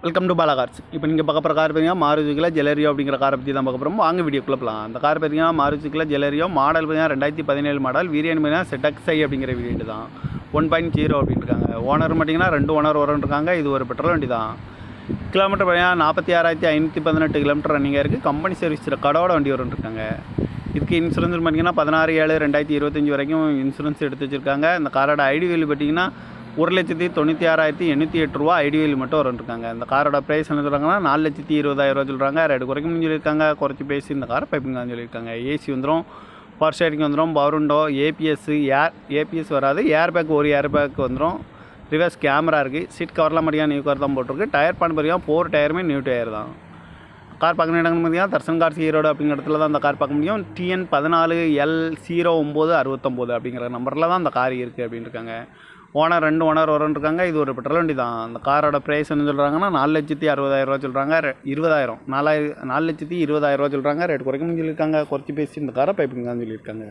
Welcome to Bala cars. இப்போ நீங்கள் பார்க்க போகிற கார் பார்த்தீங்கன்னா மாருதியில் ஜெலரியோ அப்படிங்கிற காரை பற்றி தான் பார்க்க போகிறோம். வாங்க வீடியோக்குள்ளே போகலாம். அந்த கார் பார்த்தீங்கன்னா மாருதியில் ஜெலரியோ மாடல் பார்த்தீங்கன்னா 2017 மாடல். வேரியன்ட் பார்த்தீங்கன்னா ZXi அப்படிங்கிற வேரியன்ட் தான். 1.0 அப்படின்னு இருக்காங்க. ஓனர் பார்த்தீங்கன்னா 2 ஓனர் வரன்ட்ருக்காங்க. இது ஒரு பெட்ரோல் வண்டி தான். கிலோமீட்டர் பார்த்தீங்கன்னா 46,518 கிலோமீட்டர் ரன்னிங்காக இருக்குது. கம்பெனி சர்வீஸ் கடவோட வண்டி வரன்ட்ருக்காங்க. இதுக்கு இன்சூரன்ஸ் பார்த்தீங்கன்னா 16/7/2025 வரைக்கும் இன்சூரன்ஸ் எடுத்து வச்சுருக்காங்க. இந்த காரோட ஐடி வேல்யூ பார்த்தீங்கன்னா 1,96,808 ரூபா ஐடி வேல்யூ மட்டும் வரன்ட்ருக்காங்க. இந்த காரோட ப்ரைஸ் என்ன சொல்கிறாங்கன்னா 4,20,000 சொல்கிறாங்க. ரேட்டு குறைக்கணும்னு சொல்லியிருக்காங்க. குறைச்சி பேசி இந்த காரை பைப்பிங்கான்னு சொல்லியிருக்காங்க. ஏசி வந்துடும், பவர் ஸ்டேரிங் வந்துடும், பவர் விண்டோ, ஏபிஎஸ் வராது. ஏர் பேக் ஒரு ஏர் பேக் வந்துடும். ரிவர்ஸ் கேமரா இருக்குது. சீட் கவர்லாம் மட்டும் நியூ கவர் தான் போட்டிருக்கு. டயர் பான் பார்த்தீங்கன்னா 4 டயருமே நியூ டயர் தான். கார் பார்க்கணும் இடங்கள் பார்த்தீங்கன்னா தர்சன் கார்ஸ் ஈரோடு அப்படிங்கிற இடத்துல தான் அந்த கார் பார்க்க முடியும். TN 14L0969 அப்படிங்கிற நம்பரில் தான் அந்த கார் இருக்குது அப்படின்னு இருக்காங்க. ஓனர் 2 ஓனர் வரன்ட்ருக்காங்க. இது ஒரு பெட்ரோல் வண்டி தான். அந்த காரோட ப்ரைஸ் என்ன சொல்கிறாங்கன்னா 4,60,000 சொல்கிறாங்க. 4,20,000 சொல்கிறாங்க. ரேட் குறைக்கணும்னு சொல்லியிருக்காங்க. குறைச்சி பேசி இந்த காரை பைப்பிங் தான் சொல்லியிருக்காங்க.